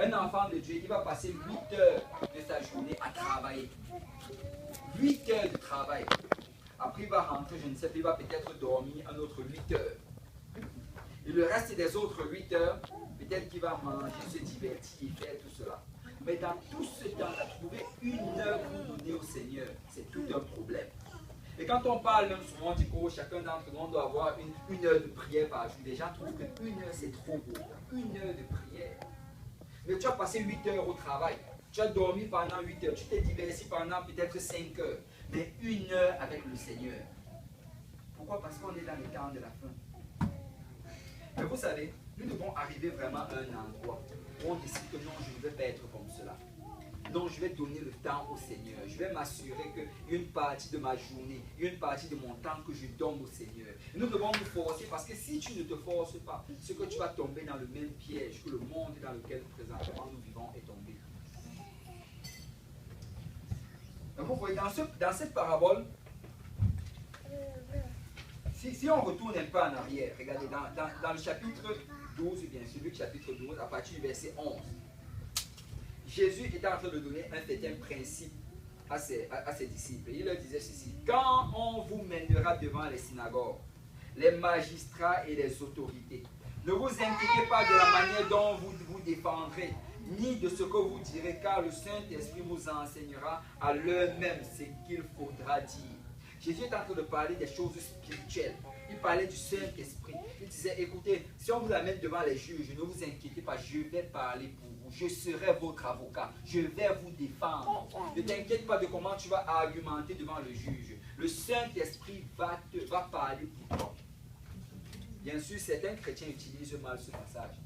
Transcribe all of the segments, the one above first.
Un enfant de Dieu, il va passer 8 heures de sa journée à travailler. 8 heures de travail. Après, il va rentrer, je ne sais pas, il va peut-être dormir un autre 8 heures. Et le reste des autres 8 heures, peut-être qu'il va manger, se divertir, faire tout cela. Mais dans tout ce temps-là, trouver 1 heure pour donner au Seigneur, c'est tout un problème. Et quand on parle, même souvent, on dit que chacun d'entre nous doit avoir une heure de prière par jour. Les gens trouvent que 1 heure, c'est trop beau. 1 heure de prière. Mais tu as passé 8 heures au travail. Tu as dormi pendant 8 heures. Tu t'es diverti pendant peut-être 5 heures. Mais 1 heure avec le Seigneur. Pourquoi? Parce qu'on est dans le temps de la fin. Mais vous savez, nous devons arriver vraiment à un endroit où on décide que non, je ne veux pas être comme cela. Non, je vais donner le temps au Seigneur. Je vais m'assurer qu'il y a une partie de ma journée, il y a une partie de mon temps que je donne au Seigneur. Et nous devons nous forcer parce que si tu ne te forces pas, c'est que tu vas tomber dans le même piège que le monde dans lequel présentement nous vivons est tombé. Donc vous voyez, dans cette parabole, si on retourne un peu en arrière, regardez, dans le chapitre 12, bien sûr, le chapitre 12, à partir du verset 11, Jésus était en train de donner un certain principe à ses disciples. Il leur disait ceci: quand on vous mènera devant les synagogues, les magistrats et les autorités, ne vous inquiétez pas de la manière dont vous vous défendrez, ni de ce que vous direz, car le Saint-Esprit vous enseignera à l'heure même ce qu'il faudra dire. Jésus est en train de parler des choses spirituelles. Il parlait du Saint-Esprit. Il disait, écoutez, si on vous amène devant les juges, ne vous inquiétez pas, je vais parler pour vous. Je serai votre avocat. Je vais vous défendre. Ne t'inquiète pas de comment tu vas argumenter devant le juge. Le Saint-Esprit va parler pour toi. Bien sûr, certains chrétiens utilisent mal ce passage.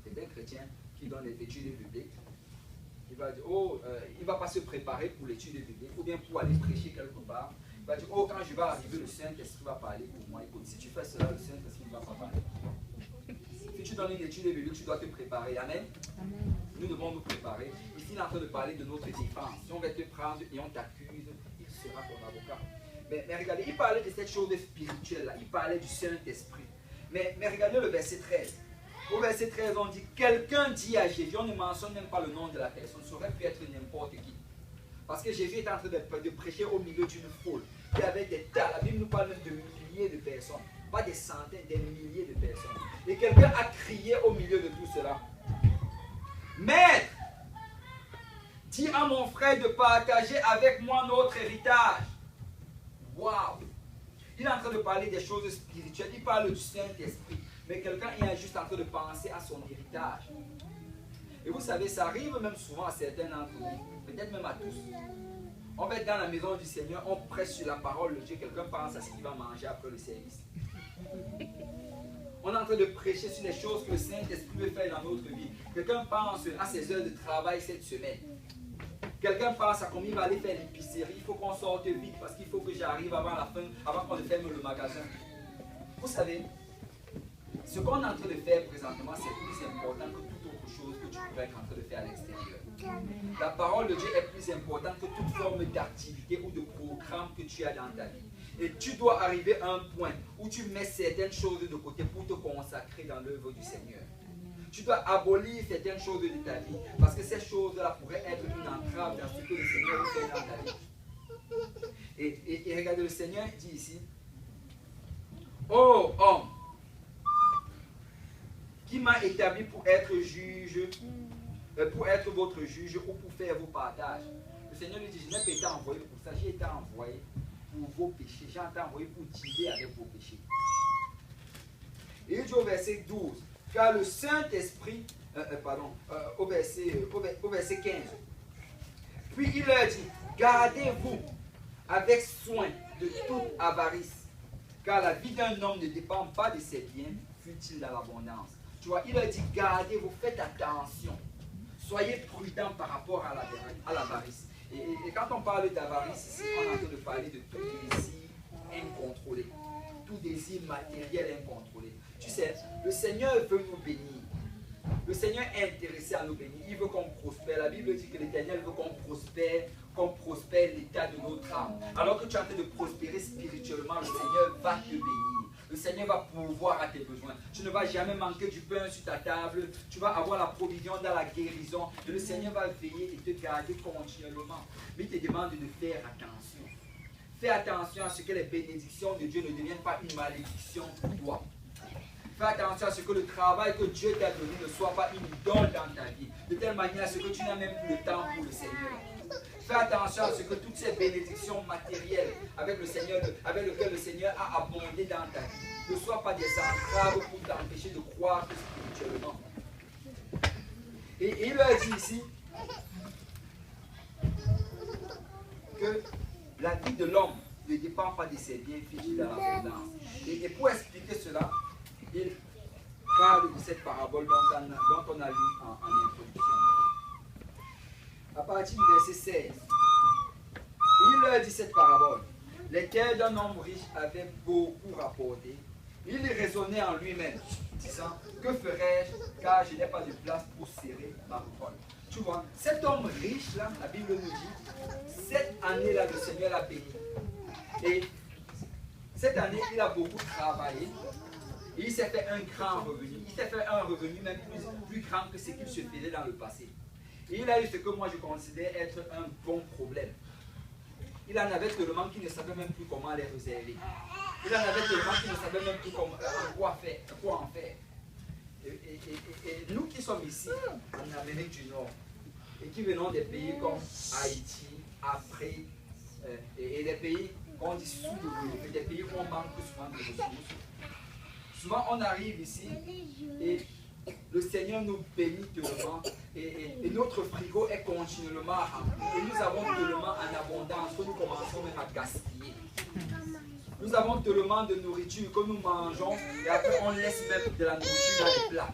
Certains chrétiens qui donnent des études bibliques, il va dire, il ne va pas se préparer pour l'étude biblique ou bien pour aller prêcher quelque part. Il va dire, quand je vais arriver, le Saint-Esprit va parler pour moi. Écoute, si tu fais cela, le Saint-Esprit ne va pas parler pour toi. Si tu donnes une étude biblique, tu dois te préparer. Amen. Amen. Nous devons nous préparer. Ici, il est en train de parler de notre défense. Si on va te prendre et on t'accuse, il sera ton avocat. Mais regardez, il parlait de cette chose spirituelle-là. Il parlait du Saint-Esprit. Mais regardez le verset 13. Au verset 13, on dit, quelqu'un dit à Jésus, on ne mentionne même pas le nom de la personne, ça aurait pu être n'importe qui. Parce que Jésus est en train de prêcher au milieu d'une foule. Il y avait des tas, la Bible nous parle même de milliers de personnes. Pas des centaines, des milliers de personnes. Et quelqu'un a crié au milieu de tout cela: Maître, dis à mon frère de partager avec moi notre héritage. Waouh! Il est en train de parler des choses spirituelles, il parle du Saint-Esprit. Mais quelqu'un est juste en train de penser à son héritage. Et vous savez, ça arrive même souvent à certains d'entre nous, peut-être même à tous. On va être dans la maison du Seigneur, on presse sur la parole de Dieu, quelqu'un pense à ce qu'il va manger après le service. On est en train de prêcher sur les choses que le Saint-Esprit veut faire dans notre vie. Quelqu'un pense à ses heures de travail cette semaine. Quelqu'un pense à combien il va aller faire l'épicerie. Il faut qu'on sorte vite parce qu'il faut que j'arrive avant la fin, avant qu'on ne ferme le magasin. Vous savez, ce qu'on est en train de faire présentement, c'est plus important que toute autre chose que tu pourrais être en train de faire à l'extérieur. La parole de Dieu est plus importante que toute forme d'activité ou de programme que tu as dans ta vie. Et tu dois arriver à un point où tu mets certaines choses de côté pour te consacrer dans l'œuvre du Seigneur. Tu dois abolir certaines choses de ta vie parce que ces choses-là pourraient être une entrave dans ce que le Seigneur veut faire dans ta vie. Et regardez, le Seigneur dit ici: ô homme, qui m'a établi pour être juge, pour être votre juge ou pour faire vos partages. Le Seigneur lui dit, je n'ai pas été envoyé pour ça, j'ai été envoyé pour vos péchés, j'ai été envoyé pour dealer avec vos péchés. Et il dit au verset 12, car le Saint-Esprit, au verset 15, puis il leur dit, gardez-vous avec soin de toute avarice, car la vie d'un homme ne dépend pas de ses biens, fut-il dans l'abondance. Tu vois, il leur dit, gardez-vous, faites attention. Soyez prudents par rapport à l'avarice. Et quand on parle d'avarice, ici, on est en train de parler de tout désir incontrôlé. Tout désir matériel incontrôlé. Tu sais, le Seigneur veut nous bénir. Le Seigneur est intéressé à nous bénir. Il veut qu'on prospère. La Bible dit que l'Éternel veut qu'on prospère l'état de notre âme. Alors que tu es en train de prospérer spirituellement, le Seigneur va te bénir. Le Le Seigneur va pourvoir à tes besoins. Tu ne vas jamais manquer du pain sur ta table. Tu vas avoir la provision dans la guérison. Et le Seigneur va veiller et te garder continuellement. Mais il te demande de faire attention. Fais attention à ce que les bénédictions de Dieu ne deviennent pas une malédiction pour toi. Fais attention à ce que le travail que Dieu t'a donné ne soit pas une idole dans ta vie. De telle manière à ce que tu n'as même plus le temps pour le Seigneur. Fais attention à ce que toutes ces bénédictions matérielles avec lesquelles le Seigneur a abondé dans ta vie ne soient pas des entraves pour t'empêcher de croître spirituellement. Et il leur dit ici que la vie de l'homme ne dépend pas de ses bienfaits de l'abondance. Et pour expliquer cela, il parle de cette parabole dont on a lu en introduction. À partir du verset 16, il leur dit cette parabole. Les terres d'un homme riche avaient beaucoup rapporté. Il raisonnait en lui-même, disant, que ferais-je, car je n'ai pas de place pour serrer ma récolte. Tu vois, cet homme riche, là, la Bible nous dit, cette année-là, le Seigneur l'a béni. Et cette année, il a beaucoup travaillé. Et il s'est fait un grand revenu. Il s'est fait un revenu même plus grand que ce qu'il se faisait dans le passé. Et il a eu ce que moi je considère être un bon problème. Il en avait tellement qu'il ne savait même plus comment les réserver. Il en avait tellement qu'il ne savait même plus quoi en faire. Et nous qui sommes ici, en Amérique du Nord, et qui venons des pays comme Haïti, Afrique, et des pays qu'on dit sous-développés, des pays où on manque souvent de ressources. Souvent on arrive ici et le Seigneur nous bénit tellement et notre frigo est continuellement rempli. Et nous avons tellement en abondance que nous commençons même à gaspiller. Nous avons tellement de nourriture que nous mangeons et après on laisse même de la nourriture dans les plats.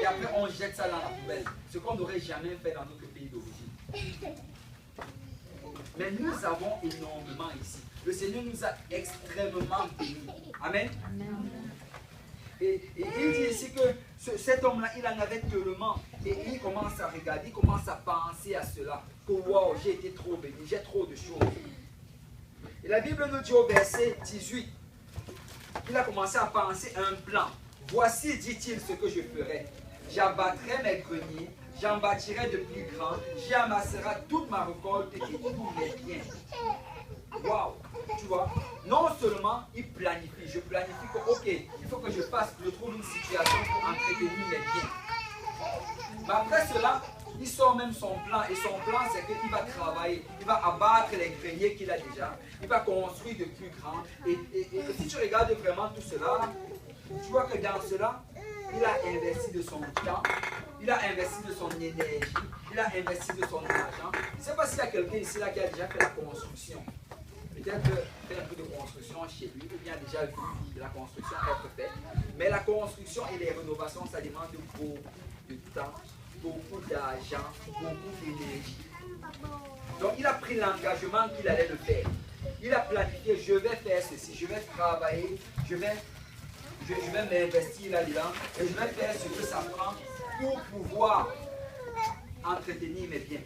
Et après on jette ça dans la poubelle. Ce qu'on n'aurait jamais fait dans notre pays d'origine. Mais nous avons énormément ici. Le Seigneur nous a extrêmement bénis. Amen. Et il dit ici que cet homme-là, il en avait tellement. Et il commence à regarder, il commence à penser à cela. Que waouh, j'ai été trop béni, j'ai trop de choses. Et la Bible nous dit au verset 18, il a commencé à penser à un plan. Voici, dit-il, ce que je ferai. J'abattrai mes greniers, j'en bâtirai de plus grands, j'y amasserai toute ma récolte et tous mes biens. Waouh, tu vois, non seulement il planifie, je planifie que, ok, il faut que je trouve une situation pour entretenir mes biens. Mais après cela, il sort même son plan, et son plan c'est qu'il va travailler, il va abattre les greniers qu'il a déjà, il va construire de plus grands. Et si tu regardes vraiment tout cela, tu vois que dans cela, il a investi de son temps, il a investi de son énergie, il a investi de son argent. Je ne sais pas s'il y a quelqu'un ici là qui a déjà fait la construction. Peut-être faire un peu de construction chez lui, ou bien déjà vu la construction être faite. Mais la construction et les rénovations, ça demande beaucoup de temps, beaucoup d'argent, beaucoup d'énergie. Donc il a pris l'engagement qu'il allait le faire. Il a planifié, je vais faire ceci, je vais travailler, je vais m'investir là-dedans et je vais faire ce que ça prend pour pouvoir entretenir mes biens.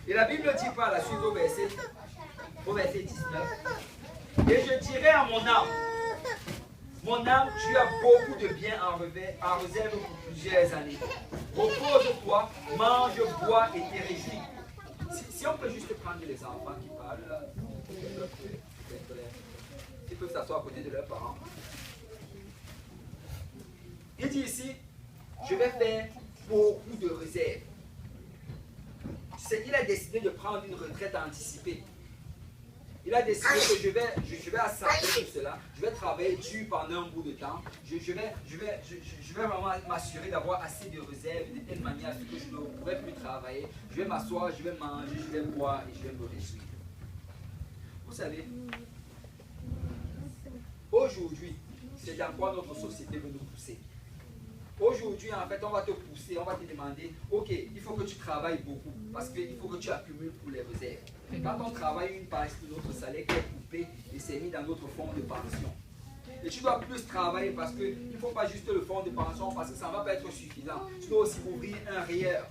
Et la Bible dit par la suite au verset 19, et je dirai à mon âme, tu as beaucoup de biens en réserve pour plusieurs années. Repose-toi, mange, bois et te réjouis. Si on peut juste prendre les enfants qui parlent, là, ils peuvent s'asseoir à côté de leurs parents. Il dit ici, je vais faire beaucoup de réserves. C'est qu'il a décidé de prendre une retraite anticipée. Il a décidé que je vais assembler tout cela, je vais travailler dur pendant un bout de temps, je vais vraiment m'assurer d'avoir assez de réserves de telle manière à ce que je ne pourrai plus travailler. Je vais m'asseoir, je vais manger, je vais boire et je vais me réjouir. Vous savez, aujourd'hui, c'est dans quoi notre société veut nous pousser. Aujourd'hui, en fait, on va te pousser, on va te demander, ok, il faut que tu travailles beaucoup, parce qu'il faut que tu accumules pour les réserves. Et quand on travaille une partie de notre salaire qui est coupée et c'est mis dans notre fonds de pension. Et tu dois plus travailler parce qu'il ne faut pas juste le fonds de pension parce que ça ne va pas être suffisant. Tu dois aussi ouvrir un REER.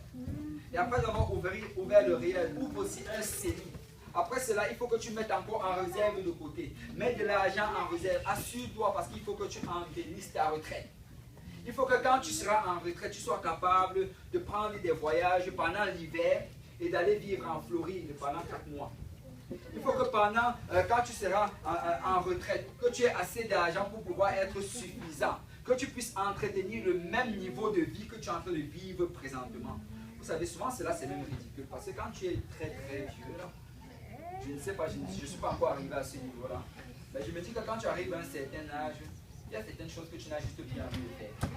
Et après avoir ouvert le REER, ouvre aussi un CELI. Après cela, il faut que tu mettes encore en réserve de côté. Mets de l'argent en réserve. Assure-toi parce qu'il faut que tu embellisses ta retraite. Il faut que quand tu seras en retraite, tu sois capable de prendre des voyages pendant l'hiver et d'aller vivre en Floride pendant 4 mois. Il faut que pendant, quand tu seras en retraite, que tu aies assez d'argent pour pouvoir être suffisant. Que tu puisses entretenir le même niveau de vie que tu es en train de vivre présentement. Vous savez, souvent, cela, c'est même ridicule. Parce que quand tu es très, très vieux, là, je ne sais pas, je ne suis pas encore arrivé à ce niveau-là. Mais je me dis que quand tu arrives à un certain âge, il y a certaines choses que tu n'as juste bien envie de faire.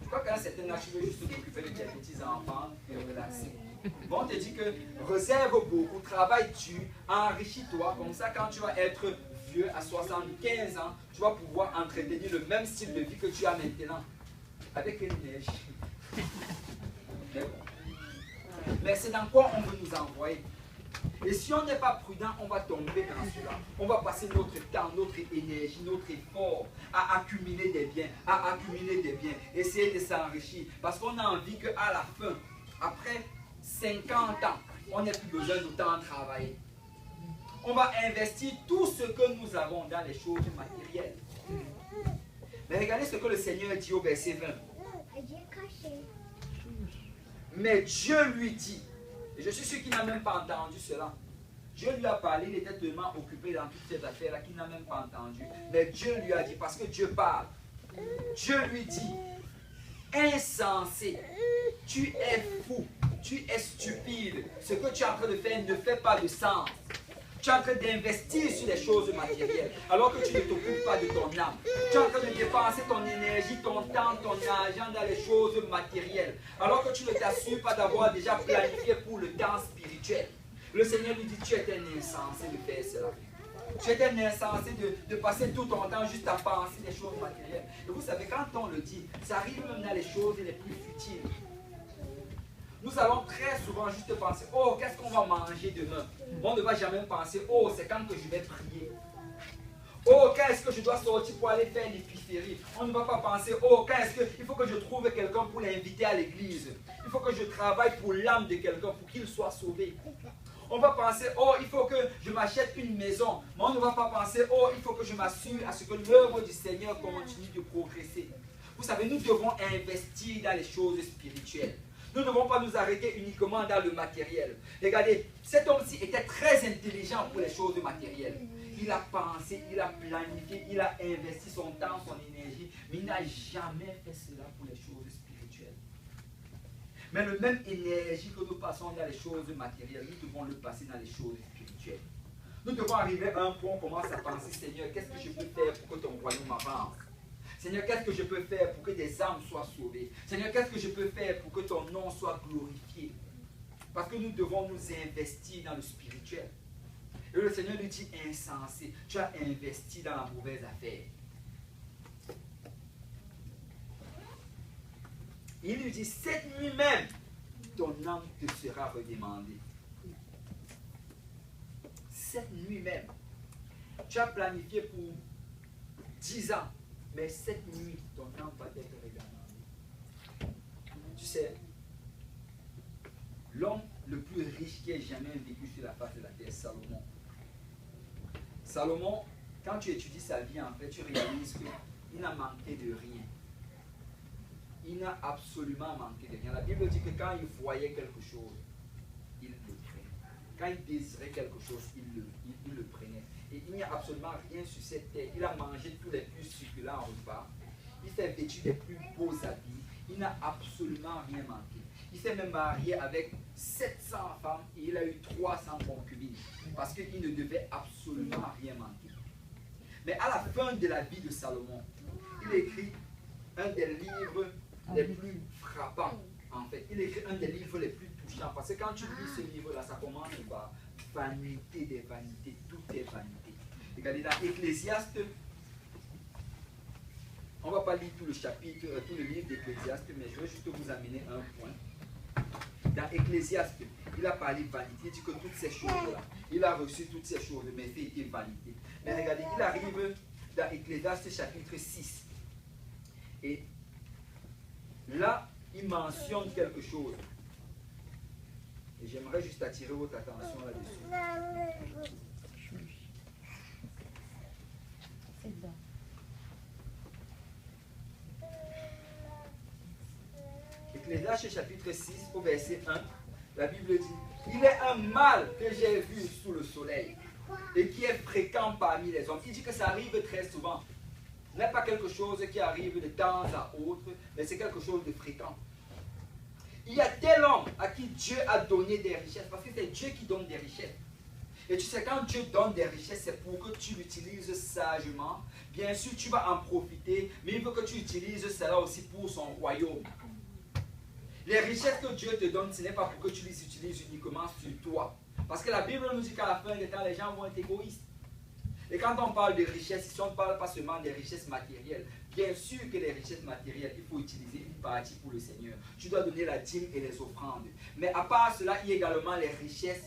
Je crois qu'à un certain âge, tu veux juste t'occuper de tes petits-enfants et relaxer. Bon, on te dit que réserve beaucoup, travaille dur, enrichis-toi. Comme ça, quand tu vas être vieux, à 75 ans, tu vas pouvoir entretenir le même style de vie que tu as maintenant. Avec une énergie. Mais c'est dans quoi on veut nous envoyer. Et si on n'est pas prudent, on va tomber dans cela. On va passer notre temps, notre énergie, notre effort à accumuler des biens, essayer de s'enrichir. Parce qu'on a envie qu'à la fin, après 50 ans, on n'ait plus besoin d'autant travailler. On va investir tout ce que nous avons dans les choses matérielles. Mais regardez ce que le Seigneur dit au verset 20. Mais Dieu lui dit, et je suis sûr qu'il n'a même pas entendu cela. Dieu lui a parlé, il était tellement occupé dans toutes ces affaires-là qu'il n'a même pas entendu. Mais Dieu lui a dit, parce que Dieu parle. Dieu lui dit, insensé, tu es fou, tu es stupide. Ce que tu es en train de faire ne fait pas de sens. Tu es en train d'investir sur les choses matérielles, alors que tu ne t'occupes pas de ton âme. Tu es en train de dépenser ton énergie, ton temps, ton argent dans les choses matérielles, alors que tu ne t'assures pas d'avoir déjà planifié pour le temps spirituel. Le Seigneur lui dit, tu es un insensé de faire cela. Tu es un insensé de passer tout ton temps juste à penser des choses matérielles. Et vous savez, quand on le dit, ça arrive même dans les choses les plus futiles. Nous allons très souvent juste penser, oh, qu'est-ce qu'on va manger demain? On ne va jamais penser, oh, c'est quand que je vais prier. Oh, quand est-ce que je dois sortir pour aller faire l'épicerie? On ne va pas penser, oh, quand est-ce qu'il faut que je trouve quelqu'un pour l'inviter à l'église? Il faut que je travaille pour l'âme de quelqu'un, pour qu'il soit sauvé. On va penser, oh, il faut que je m'achète une maison. Mais on ne va pas penser, oh, il faut que je m'assure à ce que l'œuvre du Seigneur continue de progresser. Vous savez, nous devons investir dans les choses spirituelles. Nous ne devons pas nous arrêter uniquement dans le matériel. Regardez, cet homme-ci était très intelligent pour les choses matérielles. Il a pensé, il a planifié, il a investi son temps, son énergie, mais il n'a jamais fait cela pour les choses spirituelles. Mais le même énergie que nous passons dans les choses matérielles, nous devons le passer dans les choses spirituelles. Nous devons arriver à un point où on commence à penser, Seigneur, qu'est-ce que je peux faire pour que ton royaume avance? Seigneur, qu'est-ce que je peux faire pour que des âmes soient sauvées? Seigneur, qu'est-ce que je peux faire pour que ton nom soit glorifié? Parce que nous devons nous investir dans le spirituel. Et le Seigneur lui dit, insensé, tu as investi dans la mauvaise affaire. Il lui dit, cette nuit même, ton âme te sera redemandée. Cette nuit même, tu as planifié pour 10 ans. Mais cette nuit, ton âme va être redemandée. Tu sais, l'homme le plus riche qui ait jamais vécu sur la face de la terre, Salomon. Salomon, quand tu étudies sa vie, en fait, tu réalises qu'il n'a manqué de rien. Il n'a absolument manqué de rien. La Bible dit que quand il voyait quelque chose, il le prenait. Quand il désirait quelque chose, il le prenait. Et il n'y a absolument rien sur cette terre. Il a mangé tous les plus succulents repas. Il s'est vêtu des plus beaux habits. Il n'a absolument rien manqué. Il s'est même marié avec 700 femmes et il a eu 300 concubines. Parce qu'il ne devait absolument rien manquer. Mais à la fin de la vie de Salomon, il écrit un des livres les plus frappants. En fait, il écrit un des livres les plus touchants. Parce que quand tu lis ce livre-là, ça commence par vanité des vanités. Tout est vanité. Regardez dans Ecclésiaste, on ne va pas lire tout le chapitre, tout le livre d'Ecclésiaste, mais je vais juste vous amener un point. Dans Ecclésiaste, il a parlé de vanité. Il dit que toutes ces choses-là, il a reçu toutes ces choses, mais fait était vanité. Mais regardez, il arrive dans Ecclésiaste chapitre 6. Et là, il mentionne quelque chose. Et j'aimerais juste attirer votre attention là-dessus. Ecclésiaste chapitre 6 au verset 1, la Bible dit: il est un mal que j'ai vu sous le soleil et qui est fréquent parmi les hommes. Il dit que ça arrive très souvent. Ce n'est pas quelque chose qui arrive de temps à autre, mais c'est quelque chose de fréquent. Il y a tel homme à qui Dieu a donné des richesses, parce que c'est Dieu qui donne des richesses. Et tu sais, quand Dieu donne des richesses, c'est pour que tu l'utilises sagement. Bien sûr, tu vas en profiter, mais il veut que tu utilises cela aussi pour son royaume. Les richesses que Dieu te donne, ce n'est pas pour que tu les utilises uniquement sur toi. Parce que la Bible nous dit qu'à la fin des temps, les gens vont être égoïstes. Et quand on parle de richesses, ici on ne parle pas seulement des richesses matérielles. Bien sûr que les richesses matérielles, il faut utiliser une partie pour le Seigneur. Tu dois donner la dîme et les offrandes. Mais à part cela, il y a également les richesses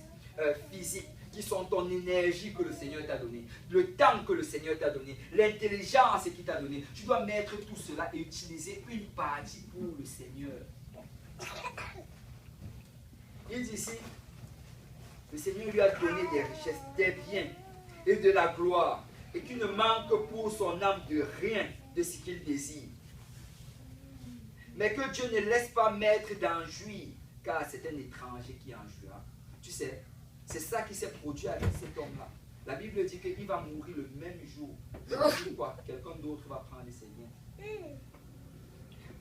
physiques, qui sont ton énergie que le Seigneur t'a donné, le temps que le Seigneur t'a donné, l'intelligence qu'il t'a donné. Tu dois mettre tout cela et utiliser une partie pour le Seigneur. Il dit ici, le Seigneur lui a donné des richesses, des biens et de la gloire, et qu'il ne manque pour son âme de rien de ce qu'il désire. Mais que Dieu ne laisse pas mettre d'en jouir, car c'est un étranger qui en jouira. Tu sais, c'est ça qui s'est produit avec cet homme-là. La Bible dit qu'il va mourir le même jour. Quoi? Quelqu'un d'autre va prendre ses biens.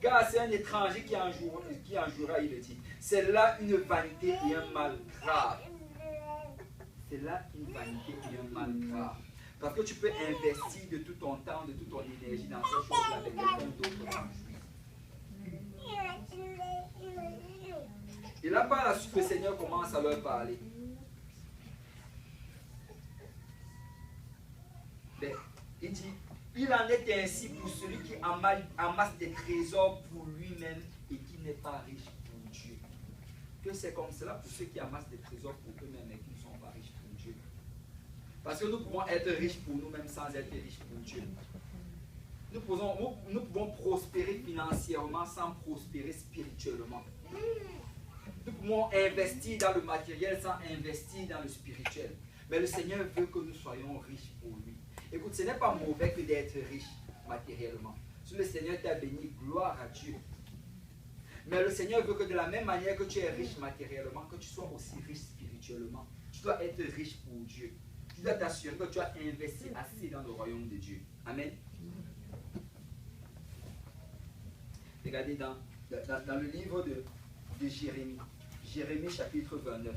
Car c'est un étranger qui en jouera, il le dit. C'est là une vanité et un mal grave. C'est là une vanité et un mal grave. Parce que tu peux investir de tout ton temps, de toute ton énergie dans ces choses-là avec quelqu'un d'autre en jouir. Et là, par la suite, le Seigneur commence à leur parler. Il dit, il en est ainsi pour celui qui amasse des trésors pour lui-même et qui n'est pas riche pour Dieu. Que c'est comme cela pour ceux qui amassent des trésors pour eux-mêmes et qui ne sont pas riches pour Dieu. Parce que nous pouvons être riches pour nous-mêmes sans être riches pour Dieu. Nous pouvons prospérer financièrement sans prospérer spirituellement. Nous pouvons investir dans le matériel sans investir dans le spirituel. Mais le Seigneur veut que nous soyons riches pour lui. Écoute, ce n'est pas mauvais que d'être riche matériellement. Si le Seigneur t'a béni, gloire à Dieu. Mais le Seigneur veut que de la même manière que tu es riche matériellement, que tu sois aussi riche spirituellement. Tu dois être riche pour Dieu. Tu dois t'assurer que tu as investi assez dans le royaume de Dieu. Amen. Regardez dans le livre de Jérémie. Jérémie chapitre 29.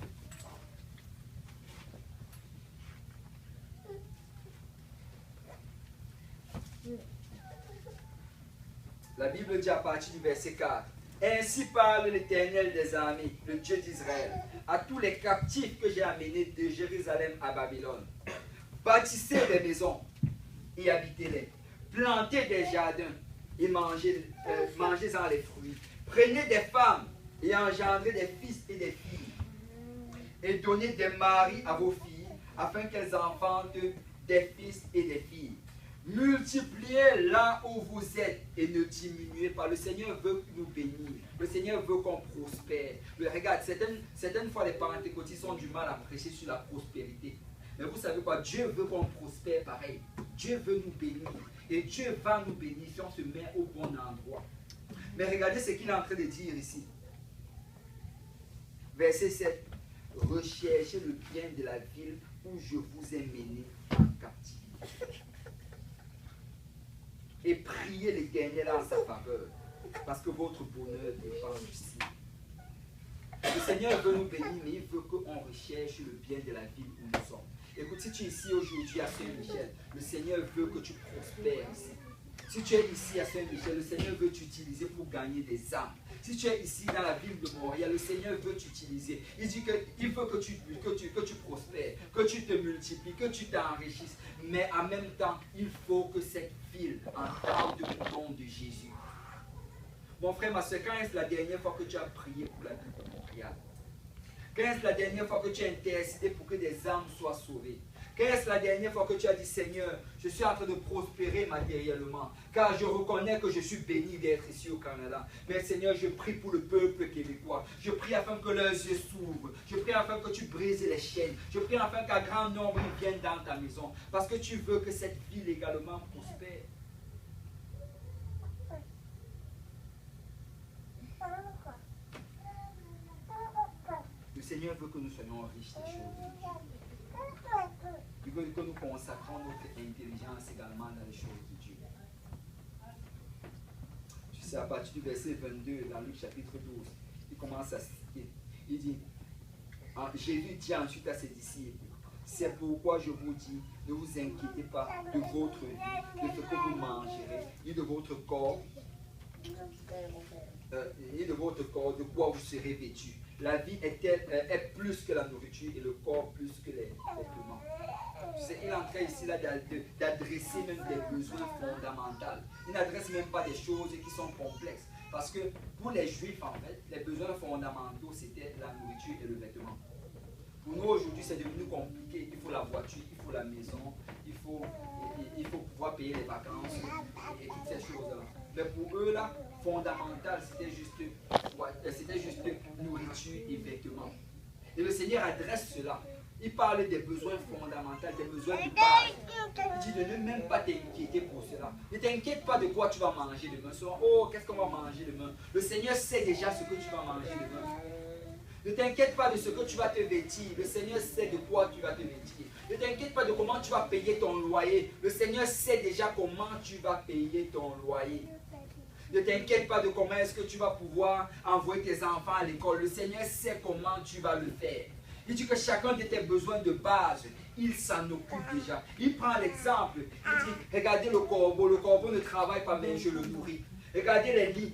La Bible dit à partir du verset 4. Ainsi parle l'Éternel des armées, le Dieu d'Israël, à tous les captifs que j'ai amenés de Jérusalem à Babylone. Bâtissez des maisons et habitez-les. Plantez des jardins et mangez-en les fruits. Prenez des femmes et engendrez des fils et des filles. Et donnez des maris à vos filles, afin qu'elles enfantent des fils et des filles. Multipliez là où vous êtes et ne diminuez pas. Le Seigneur veut nous bénir. Le Seigneur veut qu'on prospère. Regarde, certaines fois les pentecôtistes ont du mal à prêcher sur la prospérité. Mais vous savez quoi? Dieu veut qu'on prospère pareil. Dieu veut nous bénir. Et Dieu va nous bénir si on se met au bon endroit. Mais regardez ce qu'il est en train de dire ici. Verset 7. Recherchez le bien de la ville où je vous ai mené en captivité. Et priez l'Éternel en sa faveur, parce que votre bonheur dépend du ciel. Le Seigneur veut nous bénir, mais il veut qu'on recherche le bien de la ville où nous sommes. Écoute, si tu es ici aujourd'hui à Saint-Michel, le Seigneur veut que tu prospères ici. Si tu es ici à Saint-Michel, le Seigneur veut t'utiliser pour gagner des âmes. Si tu es ici dans la ville de Montréal, le Seigneur veut t'utiliser. Il dit qu'il veut que tu prospères, que tu te multiplies, que tu t'enrichisses. Mais en même temps, il faut que cette ville entende le nom de Jésus. Mon frère, ma soeur, quand est-ce la dernière fois que tu as prié pour la ville de Montréal? Quand est-ce la dernière fois que tu as intercédé pour que des âmes soient sauvées? Quand est-ce la dernière fois que tu as dit, Seigneur, je suis en train de prospérer matériellement, car je reconnais que je suis béni d'être ici au Canada. Mais Seigneur, je prie pour le peuple québécois. Je prie afin que leurs yeux s'ouvrent. Je prie afin que tu brises les chaînes. Je prie afin qu'un grand nombre vienne dans ta maison. Parce que tu veux que cette ville également prospère. Le Seigneur veut que nous soyons riches des choses de Dieu. Il veut que nous consacrons notre intelligence également dans les choses de Dieu. Tu sais, à partir du verset 22, dans Luc chapitre 12, il commence à citer. Il dit, Jésus dit ensuite à ses disciples, c'est pourquoi je vous dis, ne vous inquiétez pas de votre vie, de ce que vous mangerez, ni de votre corps, de quoi vous serez vêtus. La vie est plus que la nourriture et le corps plus que les vêtements. Tu sais, il est en train ici d'adresser même des besoins fondamentaux. Il n'adresse même pas des choses qui sont complexes. Parce que pour les Juifs, en fait, les besoins fondamentaux, c'était la nourriture et le vêtement. Pour nous, aujourd'hui, c'est devenu compliqué. Il faut la voiture, il faut la maison, il faut pouvoir payer les vacances et toutes ces choses-là. Mais pour eux, là, fondamental, c'était juste nourriture et vêtements. Et le Seigneur adresse cela. Il parle des besoins fondamentaux, des besoins de base. Il dit de ne même pas t'inquiéter pour cela. Ne t'inquiète pas de quoi tu vas manger demain. Oh, qu'est-ce qu'on va manger demain? Le Seigneur sait déjà ce que tu vas manger demain. Ne t'inquiète pas de ce que tu vas te vêtir. Le Seigneur sait de quoi tu vas te vêtir. Ne t'inquiète pas de comment tu vas payer ton loyer. Le Seigneur sait déjà comment tu vas payer ton loyer. Ne t'inquiète pas de comment est-ce que tu vas pouvoir envoyer tes enfants à l'école. Le Seigneur sait comment tu vas le faire. Il dit que chacun de tes besoins de base, il s'en occupe déjà. Il prend l'exemple. Il dit, regardez le corbeau. Le corbeau ne travaille pas, mais je le nourris. Regardez les lits.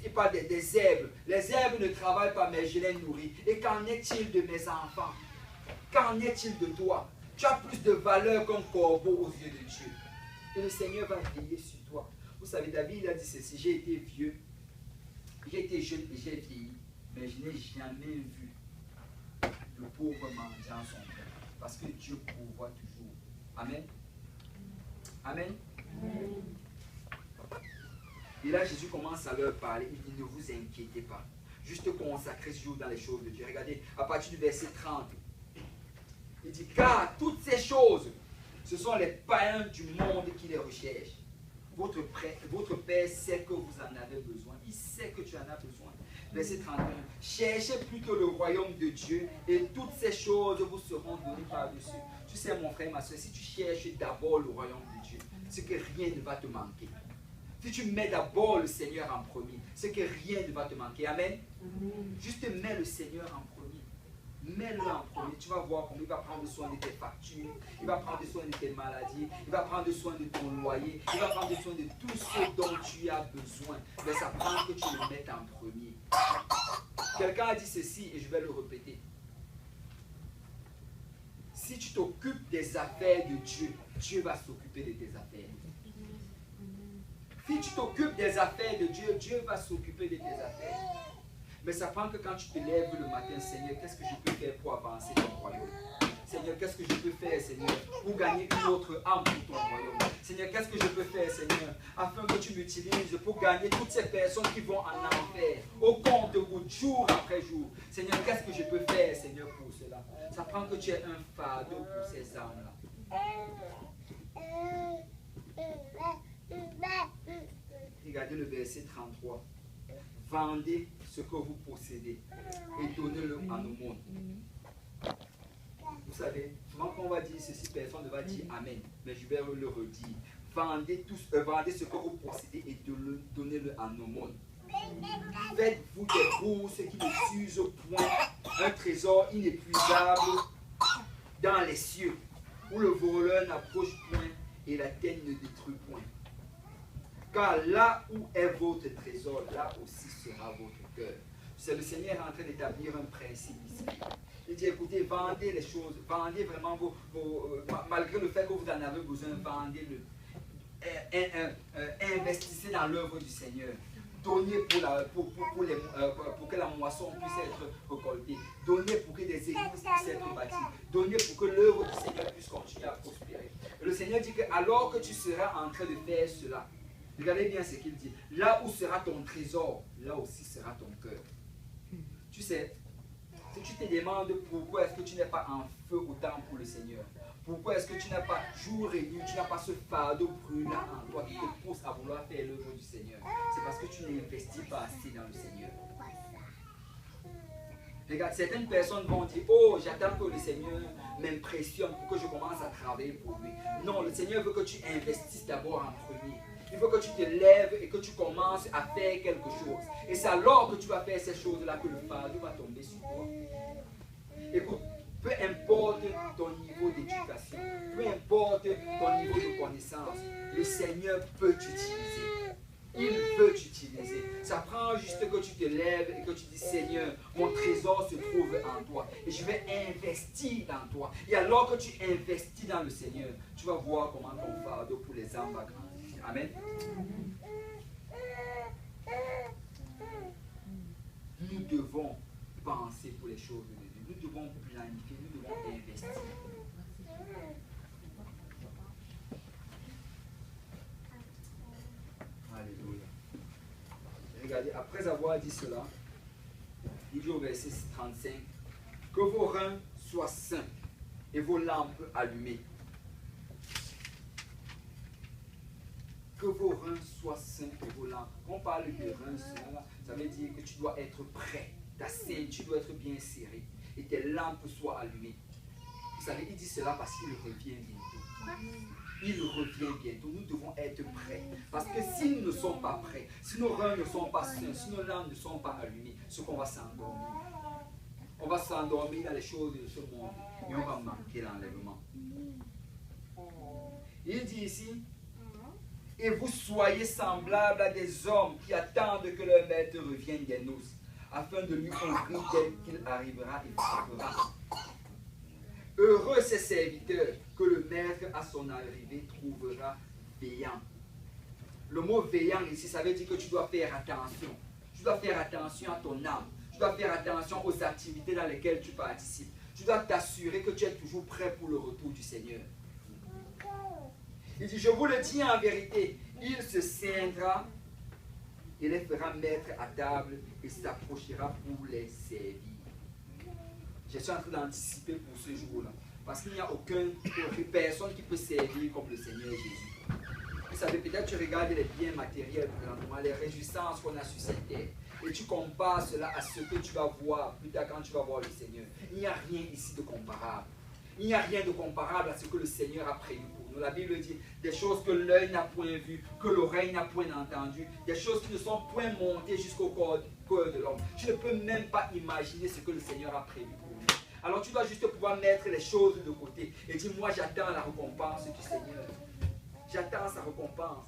Il parle des herbes. Les herbes ne travaillent pas, mais je les nourris. Et qu'en est-il de mes enfants? Qu'en est-il de toi? Tu as plus de valeur qu'un corbeau aux yeux de Dieu. Et le Seigneur va veiller sur toi. Vous savez, David a dit ceci, j'ai été vieux, j'ai été jeune et j'ai vieilli, mais je n'ai jamais vu le pauvre mendiant son pain. Parce que Dieu pourvoit toujours. Amen. Amen. Et là, Jésus commence à leur parler. Il dit, ne vous inquiétez pas. Juste consacrez ce jour dans les choses de Dieu. Regardez, à partir du verset 30, il dit, car toutes ces choses, ce sont les païens du monde qui les recherchent. Votre Père sait que vous en avez besoin. Il sait que tu en as besoin. Verset 31. Cherchez plutôt le royaume de Dieu et toutes ces choses vous seront données par-dessus. Tu sais, mon frère, ma soeur, si tu cherches d'abord le royaume de Dieu, c'est que rien ne va te manquer. Si tu mets d'abord le Seigneur en premier, c'est que rien ne va te manquer. Amen. Juste mets le Seigneur en premier. Mets-le en premier, tu vas voir comment il va prendre soin de tes factures, il va prendre soin de tes maladies, il va prendre soin de ton loyer, il va prendre soin de tout ce dont tu as besoin. Mais ça prend que tu le mettes en premier. Quelqu'un a dit ceci et je vais le répéter. Si tu t'occupes des affaires de Dieu, Dieu va s'occuper de tes affaires. Si tu t'occupes des affaires de Dieu, Dieu va s'occuper de tes affaires. Mais ça prend que quand tu te lèves le matin, Seigneur, qu'est-ce que je peux faire pour avancer ton royaume? Seigneur, qu'est-ce que je peux faire, Seigneur, pour gagner une autre âme pour ton royaume? Seigneur, qu'est-ce que je peux faire, Seigneur, afin que tu m'utilises pour gagner toutes ces personnes qui vont en enfer, au compte-gouttes, jour après jour? Seigneur, qu'est-ce que je peux faire, Seigneur, pour cela? Ça prend que tu aies un fardeau pour ces âmes-là. Regardez le verset 33. Vendez ce que vous possédez et donnez-le en aumône. Vous savez, souvent quand on va dire ceci, personne ne va dire Amen. Mais je vais le redire. Vendez ce que vous possédez et donnez-le en aumône. Faites-vous des bourses qui ne s'usent point, un trésor inépuisable dans les cieux, où le voleur n'approche point et la tête ne détruit point. Car là où est votre trésor, là aussi sera votre cœur. C'est le Seigneur en train d'établir un principe ici. Il dit, écoutez, vendez les choses, vendez vraiment malgré le fait que vous en avez besoin, vendez-le. Investissez dans l'œuvre du Seigneur. Donnez pour que la moisson puisse être récoltée. Donnez pour que des églises puissent être bâties. Donnez pour que l'œuvre du Seigneur puisse continuer à prospérer. Et le Seigneur dit que alors que tu seras en train de faire cela, regardez bien ce qu'il dit. Là où sera ton trésor, là aussi sera ton cœur. Tu sais, sais, si tu te demandes pourquoi est-ce que tu n'es pas en feu autant pour le Seigneur, pourquoi est-ce que tu n'as pas jour et nuit, tu n'as pas ce fardeau brûlant en toi qui te pousse à vouloir faire l'œuvre du Seigneur, c'est parce que tu n'investis pas assez dans le Seigneur. Regarde, certaines personnes vont dire, oh, j'attends que le Seigneur m'impressionne pour que je commence à travailler pour lui. Non, le Seigneur veut que tu investisses d'abord en premier. Il veut que tu te lèves et que tu commences à faire quelque chose. Et c'est alors que tu vas faire ces choses-là que le fardeau va tomber sur toi. Écoute, peu importe ton niveau d'éducation, peu importe ton niveau de connaissance, le Seigneur peut t'utiliser. Il veut t'utiliser. Ça prend juste que tu te lèves et que tu dis, Seigneur, mon trésor se trouve en toi. Et je vais investir dans toi. Et alors que tu investis dans le Seigneur, tu vas voir comment ton fardeau pour les âmes va grandir. Amen. Nous devons penser pour les choses de Dieu. Nous devons planifier, nous devons investir. Alléluia. Regardez, après avoir dit cela, il dit au verset 35, que vos reins soient sains et vos lampes allumées. Que vos reins soient sains et vos lampes. Quand on parle de reins sains, ça veut dire que tu dois être prêt. Ta ceinture doit être bien serrée et tes lampes soient allumées. Vous savez, il dit cela parce qu'il revient bientôt. Il revient bientôt. Nous devons être prêts. Parce que si nous ne sommes pas prêts, si nos reins ne sont pas sains, si nos lampes ne sont pas allumées, c'est qu'on va s'endormir. On va s'endormir dans les choses de ce monde et on va manquer l'enlèvement. Il dit ici, et vous soyez semblables à des hommes qui attendent que leur maître revienne des noces, afin de lui ouvrir dès qu'il arrivera et frappera. Heureux ces serviteurs que le maître à son arrivée trouvera veillant. Le mot veillant ici, ça veut dire que tu dois faire attention. Tu dois faire attention à ton âme. Tu dois faire attention aux activités dans lesquelles tu participes. Tu dois t'assurer que tu es toujours prêt pour le retour du Seigneur. Il dit, je vous le dis en vérité, il se ceindra et les fera mettre à table et s'approchera pour les servir. Je suis en train d'anticiper pour ce jour-là. Parce qu'il n'y a aucune personne qui peut servir comme le Seigneur Jésus. Vous savez, peut-être tu regardes les biens matériels, les réjouissances qu'on a sur cette terre. Et tu compares cela à ce que tu vas voir plus tard quand tu vas voir le Seigneur. Il n'y a rien ici de comparable. Il n'y a rien de comparable à ce que le Seigneur a prévu pour nous. La Bible dit des choses que l'œil n'a point vues, que l'oreille n'a point entendues, des choses qui ne sont point montées jusqu'au corps de l'homme. Tu ne peux même pas imaginer ce que le Seigneur a prévu pour nous. Alors tu dois juste pouvoir mettre les choses de côté et dire, moi j'attends la récompense du Seigneur. J'attends sa récompense.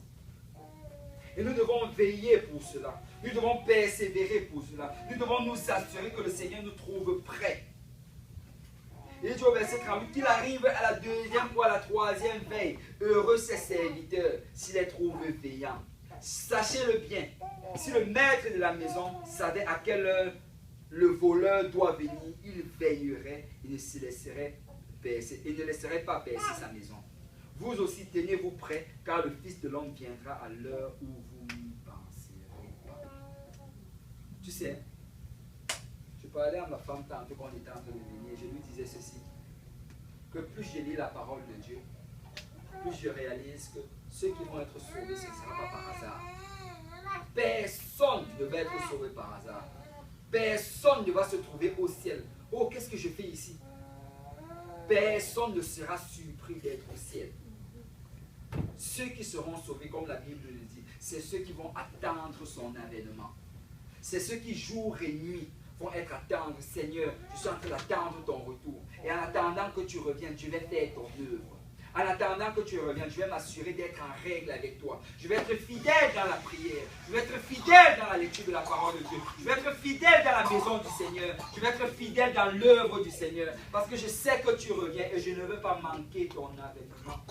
Et nous devons veiller pour cela. Nous devons persévérer pour cela. Nous devons nous assurer que le Seigneur nous trouve prêts. Il dit au verset 38 qu'il arrive à la deuxième ou à la troisième veille. Heureux ses serviteurs s'il les trouve veillants. Sachez-le bien, si le maître de la maison savait à quelle heure le voleur doit venir, il veillerait et ne se laisserait percer, et ne laisserait pas percer sa maison. Vous aussi tenez-vous prêts, car le Fils de l'homme viendra à l'heure où vous n'y penserez pas. Tu sais, je parlais à ma femme tantôt quand on était en train de venir, je lui disais ceci, que plus je lis la parole de Dieu, plus je réalise que ceux qui vont être sauvés, ce ne sera pas par hasard. Personne ne va être sauvé par hasard. Personne ne va se trouver au ciel. Oh, qu'est-ce que je fais ici? Personne ne sera surpris d'être au ciel. Ceux qui seront sauvés, comme la Bible le dit, c'est ceux qui vont attendre son avènement. C'est ceux qui, jour et nuit, vont être attendre. Seigneur, je suis en train d'attendre ton retour. Et en attendant que tu reviennes, je vais faire ton œuvre. En attendant que tu reviennes, je vais m'assurer d'être en règle avec toi. Je vais être fidèle dans la prière. Je vais être fidèle dans la lecture de la parole de Dieu. Je vais être fidèle dans la maison du Seigneur. Je vais être fidèle dans l'œuvre du Seigneur. Parce que je sais que tu reviens et je ne veux pas manquer ton avènement.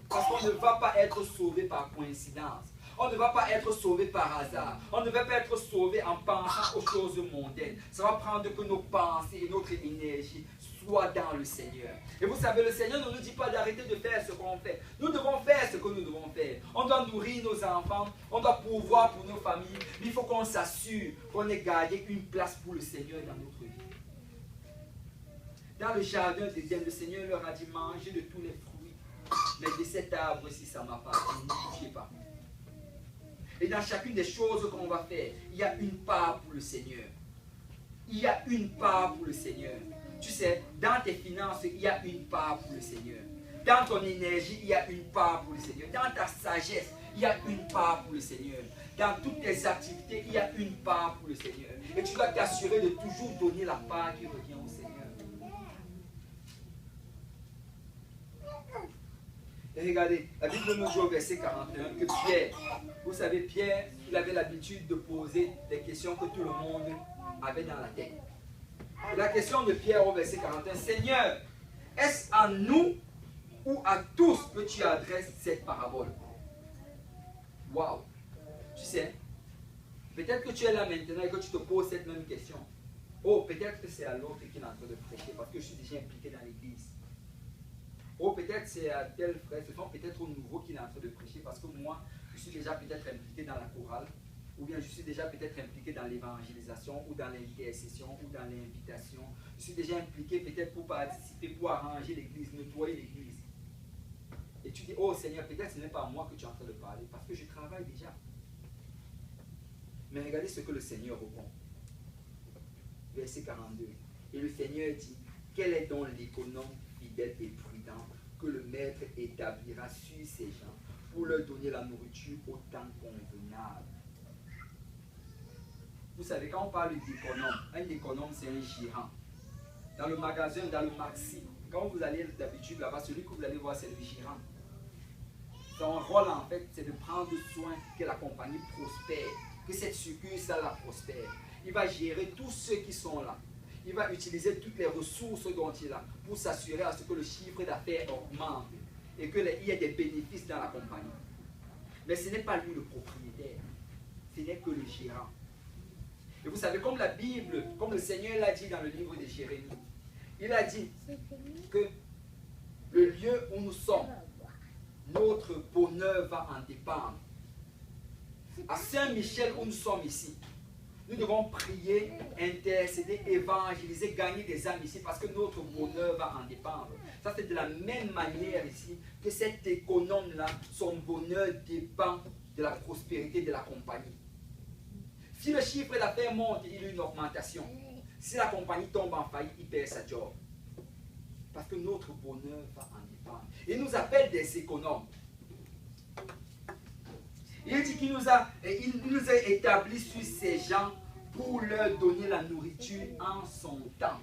Parce qu'on ne va pas être sauvé par coïncidence. On ne va pas être sauvé par hasard. On ne va pas être sauvé en pensant aux choses mondaines. Ça va prendre que nos pensées et notre énergie soient dans le Seigneur. Et vous savez, le Seigneur ne nous dit pas d'arrêter de faire ce qu'on fait. Nous devons faire ce que nous devons faire. On doit nourrir nos enfants, on doit pourvoir pour nos familles. Mais il faut qu'on s'assure qu'on ait gardé une place pour le Seigneur dans notre vie. Dans le jardin d'Éden, le Seigneur leur a dit, mangez de tous les fruits. Mais de cet arbre-ci, ça m'appartient, ne touchez pas. Et dans chacune des choses qu'on va faire, il y a une part pour le Seigneur. Il y a une part pour le Seigneur. Tu sais, dans tes finances, il y a une part pour le Seigneur. Dans ton énergie, il y a une part pour le Seigneur. Dans ta sagesse, il y a une part pour le Seigneur. Dans toutes tes activités, il y a une part pour le Seigneur. Et tu dois t'assurer de toujours donner la part qui revient au Seigneur. Et regardez, la Bible nous dit au verset 41 que Pierre, vous savez, Pierre, il avait l'habitude de poser des questions que tout le monde avait dans la tête. Et la question de Pierre au verset 41, Seigneur, est-ce à nous ou à tous que tu adresses cette parabole? Waouh! Tu sais, peut-être que tu es là maintenant et que tu te poses cette même question. Oh, peut-être que c'est à l'autre qui est en train de prêcher parce que je suis déjà impliqué dans l'église. Oh, peut-être c'est à tel frère, ce sont peut-être aux nouveaux qui est en train de prêcher parce que moi, je suis déjà peut-être impliqué dans la chorale, ou bien je suis déjà peut-être impliqué dans l'évangélisation, ou dans l'intercession, ou dans l'invitation. Je suis déjà impliqué peut-être pour participer, pour arranger l'église, nettoyer l'église. Et tu dis, oh Seigneur, peut-être ce n'est pas à moi que tu es en train de parler, parce que je travaille déjà. Mais regardez ce que le Seigneur répond. Verset 42. Et le Seigneur dit, quel est donc l'économe fidèle et prudent que le maître établira sur ses gens pour leur donner la nourriture au temps convenable. Vous savez, quand on parle d'économe, un économe c'est un gérant. Dans le magasin, dans le maxi, quand vous allez d'habitude là-bas, celui que vous allez voir c'est le gérant. Son rôle en fait c'est de prendre soin que la compagnie prospère, que cette succursale la prospère. Il va gérer tous ceux qui sont là. Il va utiliser toutes les ressources dont il a pour s'assurer à ce que le chiffre d'affaires augmente et qu'il y ait des bénéfices dans la compagnie. Mais ce n'est pas lui le propriétaire, ce n'est que le gérant. Et vous savez, comme la Bible, comme le Seigneur l'a dit dans le livre de Jérémie, il a dit que le lieu où nous sommes, notre bonheur va en dépendre. À Saint-Michel où nous sommes ici, nous devons prier, intercéder, évangéliser, gagner des âmes ici parce que notre bonheur va en dépendre. Ça, c'est de la même manière ici que cet économe-là, son bonheur dépend de la prospérité de la compagnie. Si le chiffre d'affaires monte, il y a une augmentation. Si la compagnie tombe en faillite, il perd sa job. Parce que notre bonheur va en dépendre. Il nous appelle des économes. Il dit qu'il nous a établis sur ces gens pour leur donner la nourriture en son temps.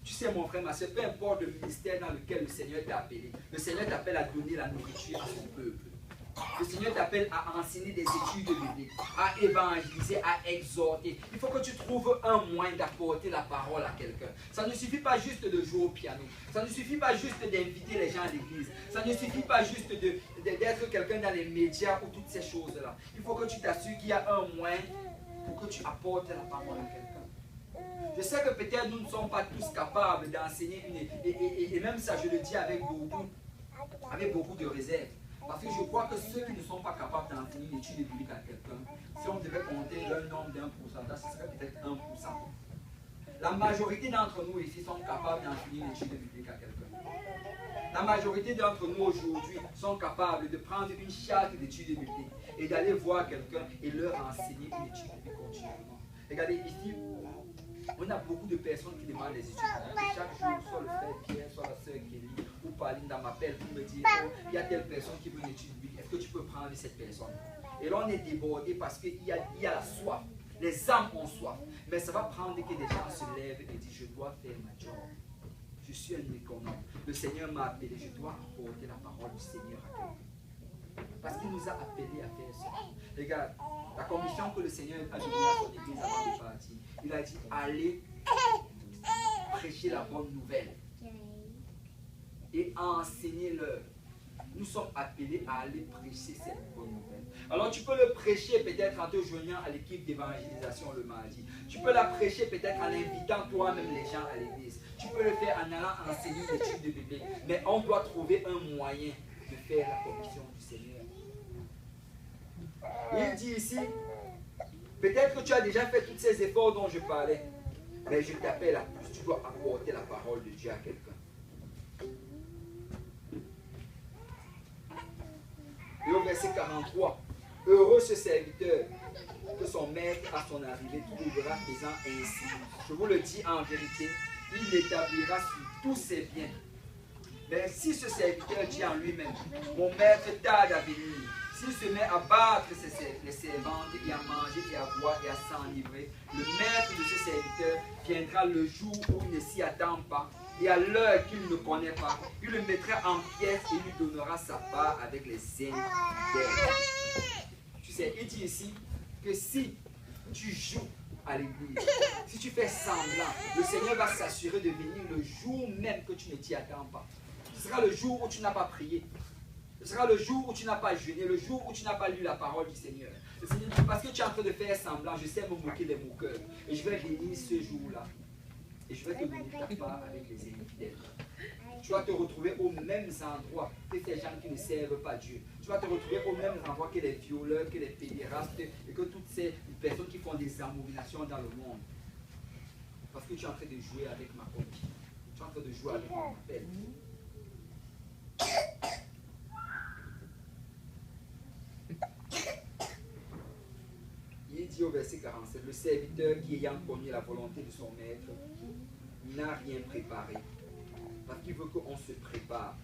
Tu sais mon frère, ma soeur, peu importe le ministère dans lequel le Seigneur t'a appelé, le Seigneur t'appelle à donner la nourriture à son peuple. Le Seigneur t'appelle à enseigner des études bibliques, à évangéliser, à exhorter. Il faut que tu trouves un moyen d'apporter la parole à quelqu'un. Ça ne suffit pas juste de jouer au piano. Ça ne suffit pas juste d'inviter les gens à l'église. Ça ne suffit pas juste d'être quelqu'un dans les médias ou toutes ces choses-là. Il faut que tu t'assures qu'il y a un moyen pour que tu apportes la parole à quelqu'un. Je sais que peut-être nous ne sommes pas tous capables d'enseigner et même ça je le dis avec beaucoup de réserve. Parce que je crois que ceux qui ne sont pas capables d'enseigner une étude biblique à quelqu'un, si on devait compter leur nombre d'un pourcentage, ce serait peut-être 1%. La majorité d'entre nous ici sont capables d'enseigner une étude biblique à quelqu'un. La majorité d'entre nous aujourd'hui sont capables de prendre une charte d'études bibliques et d'aller voir quelqu'un et leur enseigner une étude biblique continuellement. Regardez ici, on a beaucoup de personnes qui demandent des études. Chaque jour, soit le frère Pierre, soit la sœur Kelly ou Pauline m'appelle pour me dire oh, il y a telle personne qui veut une étude biblique, est-ce que tu peux prendre cette personne? Et là, on est débordé parce qu'il y a la soif. Les âmes ont soif. Mais ça va prendre que des gens se lèvent et disent je dois faire ma job. Je suis un économe. Le Seigneur m'a appelé, je dois apporter la parole du Seigneur à quelqu'un. Parce qu'il nous a appelés à faire ça. Regarde, la commission que le Seigneur a donnée à son église avant de partir, il a dit allez prêcher la bonne nouvelle et enseigner-leur nous sommes appelés à aller prêcher cette bonne nouvelle. Alors tu peux le prêcher peut-être en te joignant à l'équipe d'évangélisation le mardi. Tu peux la prêcher peut-être en invitant toi-même les gens à l'église. Tu peux le faire en allant enseigner l'étude de bébé. Mais on doit trouver un moyen de faire la commission du Seigneur. Il dit ici, peut-être que tu as déjà fait tous ces efforts dont je parlais, mais je t'appelle à plus. Tu dois apporter la parole de Dieu à quelqu'un. Et au verset 43, heureux ce serviteur que son maître à son arrivée trouvera faisant ainsi. Je vous le dis en vérité, il l'établira sur tous ses biens. Mais si ce serviteur dit en lui-même, mon maître tarde à venir, s'il se met à battre les servantes et à manger et à boire et à s'enivrer, le maître de ce serviteur viendra le jour où il ne s'y attend pas et à l'heure qu'il ne connaît pas. Il le mettra en pièces et lui donnera sa part avec les infidèles. Tu sais, il dit ici que si tu joues à l'église, si tu fais semblant, le Seigneur va s'assurer de venir le jour même que tu ne t'y attends pas. Ce sera le jour où tu n'as pas prié. Ce sera le jour où tu n'as pas jeûné, le jour où tu n'as pas lu la parole du Seigneur. Le Seigneur dit, parce que tu es en train de faire semblant, je sais me moquer des moqueurs. Et je vais venir ce jour-là. Et je vais te donner ta part avec les infidèles. Tu vas te retrouver aux mêmes endroits que ces gens qui ne servent pas Dieu. Tu vas te retrouver aux mêmes endroits que les violeurs, que les pédérastes et que toutes ces personnes qui font des abominations dans le monde. Parce que tu es en train de jouer avec ma copie. Tu es en train de jouer avec mon appel. Il dit au verset 47, le serviteur qui ayant connu la volonté de son maître n'a rien préparé. Parce qu'il veut qu'on se prépare.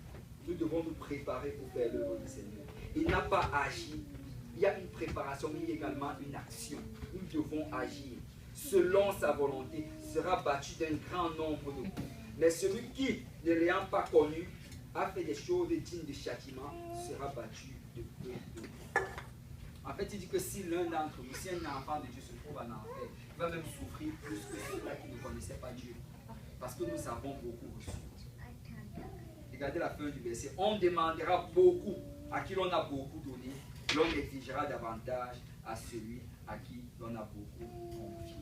Nous devons nous préparer pour faire l'œuvre du Seigneur. Il n'a pas agi. Il y a une préparation, mais il y a également une action. Nous devons agir. Selon sa volonté, sera battu d'un grand nombre de coups. Mais celui qui, ne l'ayant pas connu, a fait des choses dignes de châtiment, sera battu de peu de coups. En fait, il dit que si l'un d'entre vous, si un enfant de Dieu se trouve en enfer, il va même souffrir plus que ceux-là qui ne connaissaient pas Dieu. Parce que nous avons beaucoup reçu. Regardez la fin du verset. On demandera beaucoup à qui l'on a beaucoup donné. L'on exigera davantage à celui à qui l'on a beaucoup confié.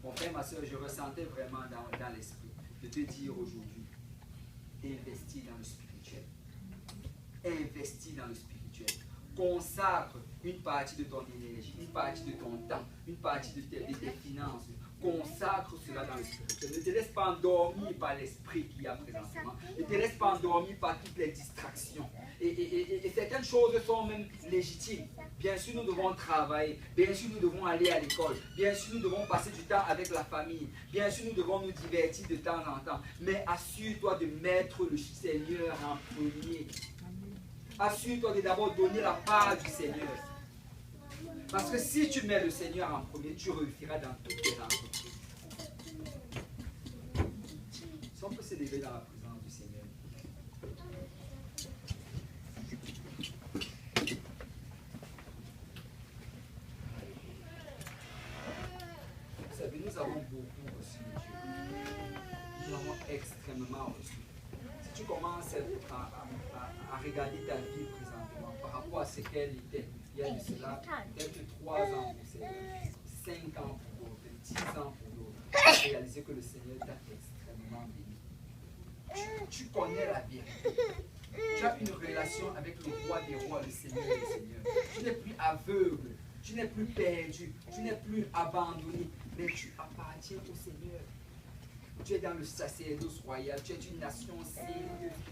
Mon frère, ma soeur, je ressentais vraiment dans l'esprit de te dire aujourd'hui, investis dans le spirituel. Investis dans le spirituel. Consacre une partie de ton énergie, une partie de ton temps, une partie de tes finances. Consacre cela dans le spirituel. Ne te laisse pas endormir par l'esprit qu'il y a présentement. Ne te laisse pas endormir par toutes les distractions. Et certaines choses sont même légitimes. Bien sûr, nous devons travailler. Bien sûr, nous devons aller à l'école. Bien sûr, nous devons passer du temps avec la famille. Bien sûr, nous devons nous divertir de temps en temps. Mais assure-toi de mettre le Seigneur en premier. Assure-toi de d'abord donner la part du Seigneur. Parce que si tu mets le Seigneur en premier, tu réussiras dans toutes tes entreprises. Si on peut se lever dans la présence du Seigneur. Vous savez, nous avons beaucoup reçu de Dieu. Nous avons extrêmement reçu. Si tu commences à regarder ta vie présentement par rapport à ce qu'elle était, il y a de cela peut-être 3 ans pour certains, 5 ans pour d'autres, 10 ans pour d'autres, réaliser que le Seigneur t'a extrêmement béni. Tu connais la vérité. Tu as une relation avec le roi des rois, le Seigneur des seigneurs. Tu n'es plus aveugle, tu n'es plus perdu, tu n'es plus abandonné, mais tu appartiens au Seigneur. Tu es dans le sacerdoce royal, tu es une nation sainte,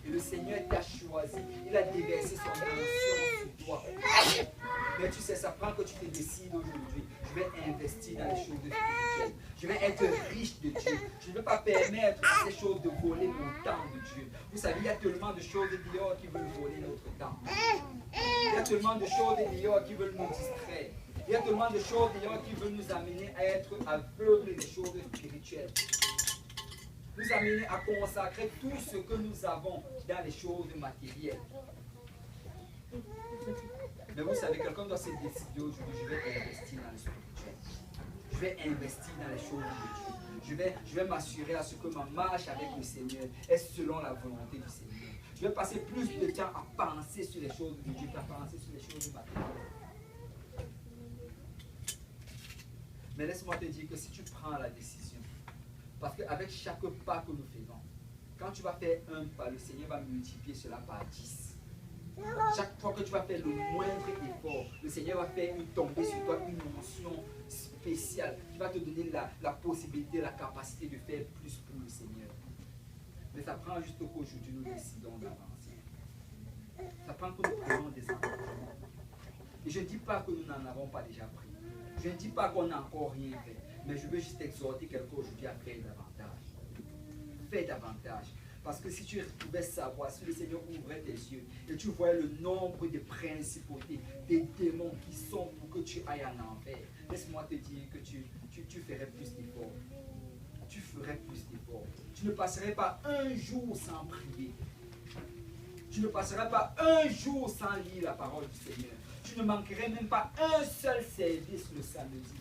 et le Seigneur t'a choisi, il a déversé son onction sur toi. Mais tu sais, ça prend que tu te décides aujourd'hui, je vais investir dans les choses spirituelles, je vais être riche de Dieu, je ne vais pas permettre à ces choses de voler mon temps de Dieu. Vous savez, il y a tellement de choses dehors qui veulent voler notre temps. Il y a tellement de choses dehors qui veulent nous distraire. Il y a tellement de choses dehors qui veulent nous amener à être aveugles des choses spirituelles. Nous amener à consacrer tout ce que nous avons dans les choses matérielles. Mais vous savez, quelqu'un doit se décider aujourd'hui, je vais investir dans le spirituel. Je vais investir dans les choses de Dieu. Je vais m'assurer à ce que ma marche avec le Seigneur est selon la volonté du Seigneur. Tu vas passer plus de temps à penser sur les choses de Dieu qu'à penser sur les choses matérielles. Mais laisse-moi te dire que si tu prends la décision, parce qu'avec chaque pas que nous faisons, quand tu vas faire un pas, le Seigneur va multiplier cela par 10. Chaque fois que tu vas faire le moindre effort, le Seigneur va faire tomber sur toi une mention spéciale qui va te donner la possibilité, la capacité de faire plus pour le Seigneur. Mais ça prend juste qu'aujourd'hui nous décidons d'avancer. Ça prend que nous prenons des engagements. Et je ne dis pas que nous n'en avons pas déjà pris. Je ne dis pas qu'on n'a encore rien fait. Mais je veux juste exhorter quelqu'un aujourd'hui à faire davantage. Fais davantage. Parce que si tu pouvais savoir, si le Seigneur ouvrait tes yeux et tu voyais le nombre de principautés, des démons qui sont pour que tu ailles en enfer, laisse-moi te dire que tu ferais plus d'efforts. Tu ferais plus d'efforts. Tu ne passerais pas un jour sans prier. Tu ne passerais pas un jour sans lire la parole du Seigneur. Tu ne manquerais même pas un seul service le samedi.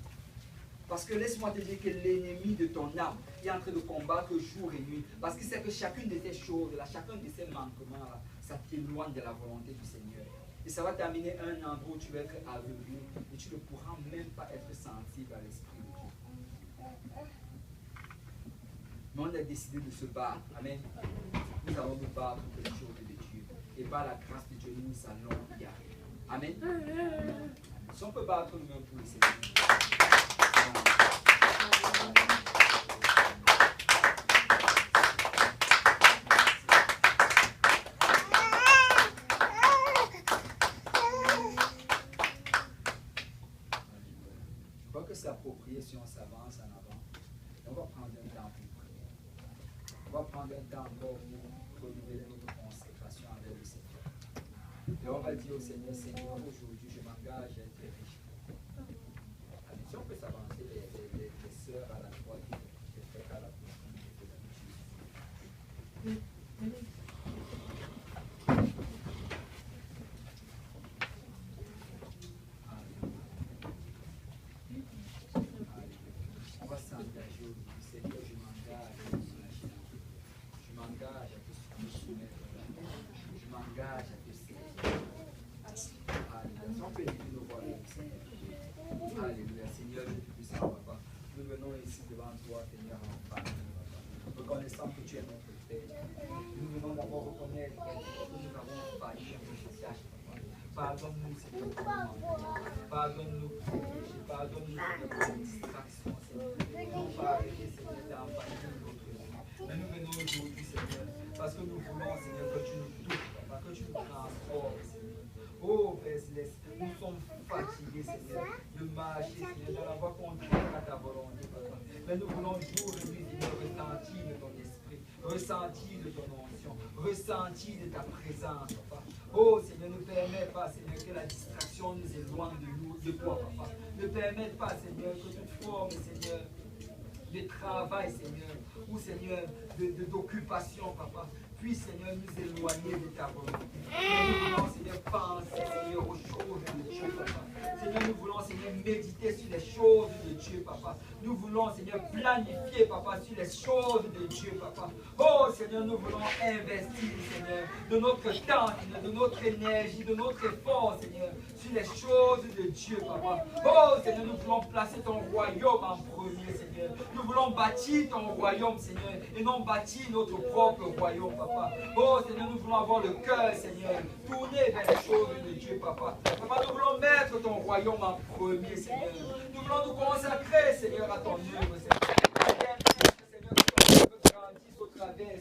Parce que laisse-moi te dire que l'ennemi de ton âme est en train de combattre jour et nuit. Parce qu'il sait que chacune de ces choses-là, chacun de ces manquements-là, ça t'éloigne de la volonté du Seigneur. Et ça va t'amener à un endroit où tu vas être aveuglé et tu ne pourras même pas être sensible à l'Esprit de Dieu. Mais on a décidé de se battre. Amen. Nous allons nous battre pour les choses de Dieu. Et par la grâce de Dieu, nous allons y arriver. Amen. Si on peut battre nous mêmes pour le Seigneur. Je crois que c'est approprié si on s'avance en avant. Et on va prendre un temps pour prier. On va prendre un temps encore pour renouveler notre consécration avec le Seigneur. Et on va dire au Seigneur, Seigneur, aujourd'hui je m'engage à être riche. Allez, si on peut s'avancer, les sœurs à la droite, les frères à la droite. On va s'engager aujourd'hui. Seigneur, je m'engage à te soumettre. Je m'engage à te servir. Alléluia. On peut lever nos voix au Seigneur. Alléluia. Seigneur, je te puissant, papa. Nous venons ici devant toi, Seigneur, en famille, papa. Reconnaissant que tu es notre Père. Nous venons d'abord reconnaître que nous avons failli en ce tâche, papa. Pardonne-nous, Seigneur, pour nos manquements. Pardonne-nous pour nos péchés. Pardonne-nous pour nos distractions, Seigneur. Nous n'avons pas arrêté, Seigneur, d'envahir notre vie. Mais nous venons aujourd'hui, Seigneur, parce que nous voulons, Seigneur, que tu nous touches, papa, que tu nous transformes, Seigneur. Oh, Père Céleste, nous sommes fatigués, Seigneur, de marcher, Seigneur, dans la voie contraire à ta volonté, papa. Mais nous voulons jour et nuit, Seigneur, ressentir de ton esprit, ressentir de ton onction, ressentir de ta présence, papa. Oh, Seigneur, ne permets pas, Seigneur, que la distraction nous éloigne de toi, papa. Ne permets pas, Seigneur, que toute forme, Seigneur, de travail, Seigneur, ou Seigneur, d'occupation, papa, puisse, Seigneur, nous éloigner de ta volonté. Nous voulons, Seigneur, penser, Seigneur, aux choses de Dieu, papa. Seigneur, nous voulons, Seigneur, méditer sur les choses de Dieu, papa. Nous voulons, Seigneur, planifier, papa, sur les choses de Dieu, papa. Oh, Seigneur, nous voulons investir, Seigneur, de notre temps, Seigneur, de notre énergie, de notre effort, Seigneur, sur les choses de Dieu, papa. Oh, Seigneur, nous voulons placer ton royaume en premier, Seigneur. Nous voulons bâtir ton royaume, Seigneur, et non bâtir notre propre royaume, papa. Oh, Seigneur, nous voulons avoir le cœur, Seigneur, tourné vers les choses de Dieu, papa. Papa, nous voulons mettre ton royaume en premier, Seigneur. Nous voulons nous consacrer, Seigneur, à ton œuvre, Seigneur.